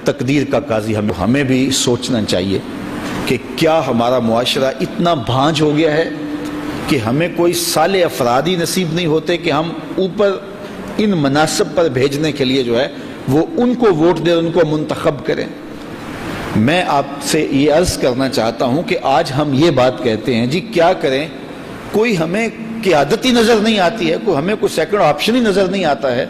تقدیر کا قاضی ہمیں بھی سوچنا چاہیے کہ کیا ہمارا معاشرہ اتنا بھانج ہو گیا ہے کہ ہمیں کوئی صالح افراد ہی نصیب نہیں ہوتے کہ ہم اوپر ان مناصب پر بھیجنے کے لیے جو ہے وہ ان کو ووٹ دیں، ان کو منتخب کریں۔ میں آپ سے یہ عرض کرنا چاہتا ہوں کہ آج ہم یہ بات کہتے ہیں جی کیا کریں، کوئی ہمیں قیادتی نظر نہیں آتی ہے، ہمیں کوئی سیکنڈ آپشن ہی نظر نہیں آتا ہے۔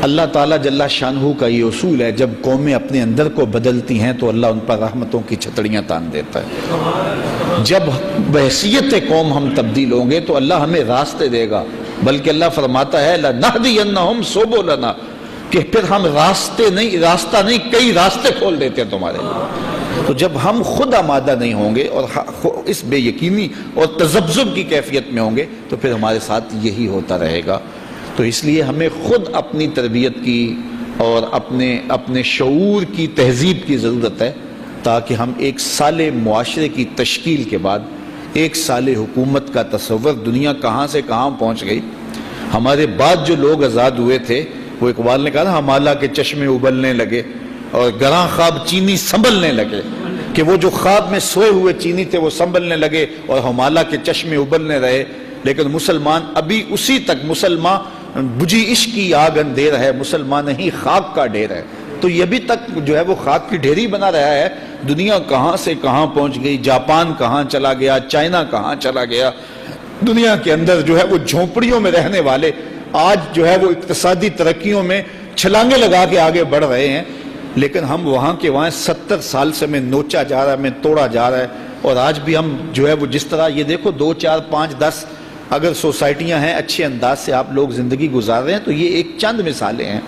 اللہ تعالیٰ جل شانہ کا یہ اصول ہے، جب قومیں اپنے اندر کو بدلتی ہیں تو اللہ ان پر رحمتوں کی چھتڑیاں تان دیتا ہے۔ جب بحیثیت قوم ہم تبدیل ہوں گے تو اللہ ہمیں راستے دے گا، بلکہ اللہ فرماتا ہے لَنَهْدِيَنَّهُمْ سُبُلَنَا، کہ پھر ہم راستہ نہیں کئی راستے کھول دیتے ہیں تمہارے لیے۔ تو جب ہم خود آمادہ نہیں ہوں گے اور اس بے یقینی اور تذبذب کی کیفیت میں ہوں گے تو پھر ہمارے ساتھ یہی ہوتا رہے گا۔ تو اس لیے ہمیں خود اپنی تربیت کی اور اپنے شعور کی تہذیب کی ضرورت ہے، تاکہ ہم ایک صالح معاشرے کی تشکیل کے بعد ایک صالح حکومت کا تصور، دنیا کہاں سے کہاں پہنچ گئی۔ ہمارے بعد جو لوگ آزاد ہوئے تھے، وہ اقبال نے کہا نا ہمالہ کے چشمے ابلنے لگے اور گراں خواب چینی سنبھلنے لگے، کہ وہ جو خواب میں سوئے ہوئے چینی تھے وہ سنبھلنے لگے اور ہمالہ کے چشمے ابلنے رہے۔ لیکن مسلمان ابھی اسی تک، مسلمان بجھی عشق کی آگ اندھیر ہے، مسلمان نہیں خاک کا ڈھیر ہے۔ تو یہ ابھی تک جو ہے وہ خاک کی ڈھیری بنا رہا ہے۔ دنیا کہاں سے کہاں پہنچ گئی، جاپان کہاں چلا گیا، چائنا کہاں چلا گیا۔ دنیا کے اندر جو ہے وہ جھونپڑیوں میں رہنے والے آج جو ہے وہ اقتصادی ترقیوں میں چھلانگیں لگا کے آگے بڑھ رہے ہیں، لیکن ہم وہاں کے وہاں 70 سال سے میں نوچا جا رہا ہے، میں توڑا جا رہا ہے۔ اور آج بھی ہم جو ہے وہ جس طرح یہ دیکھو 2 4 5 10 اگر سوسائٹیاں ہیں، اچھے انداز سے آپ لوگ زندگی گزار رہے ہیں، تو یہ ایک چند مثالیں ہیں۔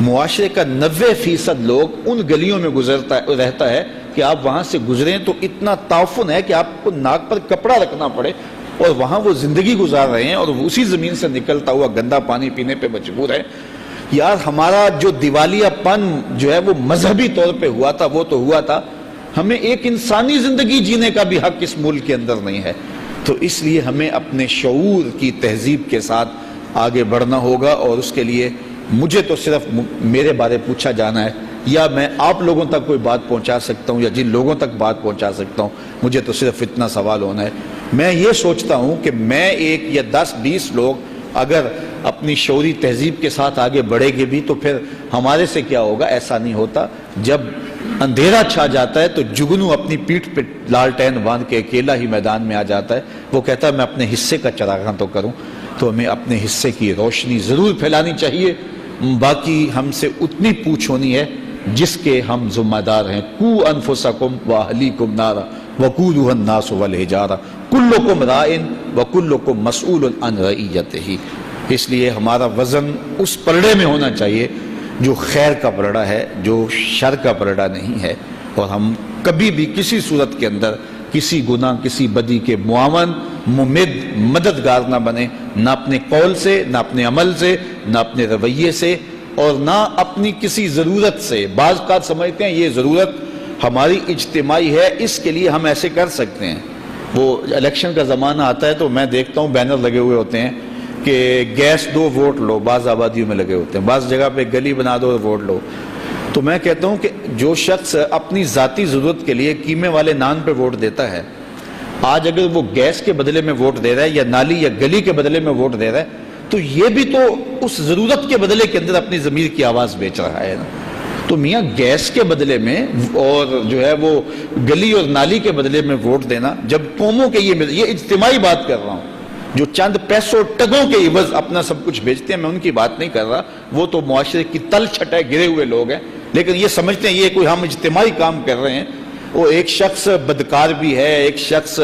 معاشرے کا 90% لوگ ان گلیوں میں رہتا ہے کہ آپ وہاں سے گزریں تو اتنا تعفن ہے کہ آپ کو ناک پر کپڑا رکھنا پڑے، اور وہاں وہ زندگی گزار رہے ہیں اور اسی زمین سے نکلتا ہوا گندا پانی پینے پہ مجبور ہے۔ یار ہمارا جو دیوالیہ پن جو ہے وہ مذہبی طور پہ ہوا تھا وہ تو ہوا تھا، ہمیں ایک انسانی زندگی جینے کا بھی حق اس ملک کے اندر نہیں ہے۔ تو اس لیے ہمیں اپنے شعور کی تہذیب کے ساتھ آگے بڑھنا ہوگا، اور اس کے لیے مجھے تو صرف میرے بارے پوچھا جانا ہے، یا میں آپ لوگوں تک کوئی بات پہنچا سکتا ہوں، یا جن لوگوں تک بات پہنچا سکتا ہوں، مجھے تو صرف اتنا سوال ہونا ہے۔ میں یہ سوچتا ہوں کہ میں ایک یا 10 20 لوگ اگر اپنی شعوری تہذیب کے ساتھ آگے بڑھے گے بھی تو پھر ہمارے سے کیا ہوگا؟ ایسا نہیں ہوتا۔ جب اندھیرا چھا جاتا ہے تو جگنو اپنی پیٹھ پہ لالٹین باندھ کے اکیلا ہی میدان میں آ جاتا ہے، وہ کہتا ہے میں اپنے حصے کا چراغاں تو کروں۔ تو ہمیں اپنے حصے کی روشنی ضرور پھیلانی چاہیے، باقی ہم سے اتنی پوچھ ہونی ہے جس کے ہم ذمہ دار ہیں۔ قو انفسکم واہلیکم نارا وقودھا الناس والحجارہ کلکم راعٍ وکلکم مسئول عن رعیتہ۔ اس لیے ہمارا وزن اس پلڑے میں ہونا چاہیے جو خیر کا پلڑا ہے، جو شر کا پلڑا نہیں ہے، اور ہم کبھی بھی کسی صورت کے اندر کسی گناہ کسی بدی کے معاون مددگار نہ بنے، نہ اپنے قول سے، نہ اپنے عمل سے، نہ اپنے رویے سے، اور نہ اپنی کسی ضرورت سے۔ بعض کا سمجھتے ہیں یہ ضرورت ہماری اجتماعی ہے، اس کے لیے ہم ایسے کر سکتے ہیں۔ وہ الیکشن کا زمانہ آتا ہے تو میں دیکھتا ہوں بینر لگے ہوئے ہوتے ہیں کہ گیس دو ووٹ لو، بعض آبادیوں میں لگے ہوتے ہیں، بعض جگہ پہ گلی بنا دو ووٹ لو۔ تو میں کہتا ہوں کہ جو شخص اپنی ذاتی ضرورت کے لیے قیمے والے نان پہ ووٹ دیتا ہے، آج اگر وہ گیس کے بدلے میں ووٹ دے رہا ہے یا نالی یا گلی کے بدلے میں ووٹ دے رہا ہے، تو یہ بھی تو اس ضرورت کے بدلے کے اندر اپنی ضمیر کی آواز بیچ رہا ہے نا۔ تو میاں گیس کے بدلے میں اور جو ہے وہ گلی اور نالی کے بدلے میں ووٹ دینا، جب قوموں کے یہ اجتماعی بات کر رہا ہوں، جو چند پیسوں ٹگوں کے عوض اپنا سب کچھ بیچتے ہیں، میں ان کی بات نہیں کر رہا، وہ تو معاشرے کی تل چھٹائے گرے ہوئے لوگ ہیں، لیکن یہ سمجھتے ہیں یہ کوئی ہم اجتماعی کام کر رہے ہیں۔ وہ ایک شخص بدکار بھی ہے، ایک شخص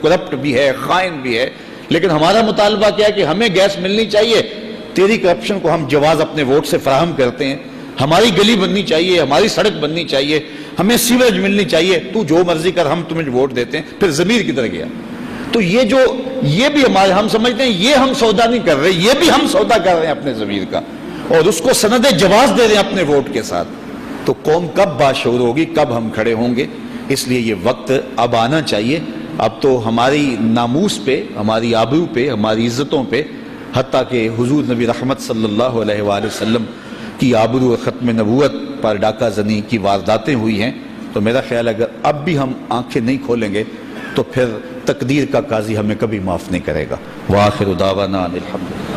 کرپٹ بھی ہے، خائن بھی ہے، لیکن ہمارا مطالبہ کیا ہے کہ ہمیں گیس ملنی چاہیے، تیری کرپشن کو ہم جواز اپنے ووٹ سے فراہم کرتے ہیں، ہماری گلی بننی چاہیے، ہماری سڑک بننی چاہیے، ہمیں سیوریج ملنی چاہیے، تو جو مرضی کر، ہم تمہیں ووٹ دیتے ہیں۔ پھر ضمیر کدھر گیا؟ تو یہ بھی ہمارے، ہم سمجھتے ہیں یہ ہم سودا نہیں کر رہے، یہ بھی ہم سودا کر رہے ہیں اپنے ضمیر کا، اور اس کو سند جواز دے رہے ہیں اپنے ووٹ کے ساتھ۔ تو قوم کب باشعور ہوگی، کب ہم کھڑے ہوں گے؟ اس لیے یہ وقت اب آنا چاہیے۔ اب تو ہماری ناموس پہ، ہماری آبرو پہ، ہماری عزتوں پہ، حتیٰ کہ حضور نبی رحمت صلی اللہ علیہ وآلہ وسلم کی آبرو اور ختم نبوت پر ڈاکہ زنی کی وارداتیں ہوئی ہیں، تو میرا خیال ہے اگر اب بھی ہم آنکھیں نہیں کھولیں گے تو پھر تقدیر کا قاضی ہمیں کبھی معاف نہیں کرے گا۔ وآخر دعوانا ان الحمد للہ۔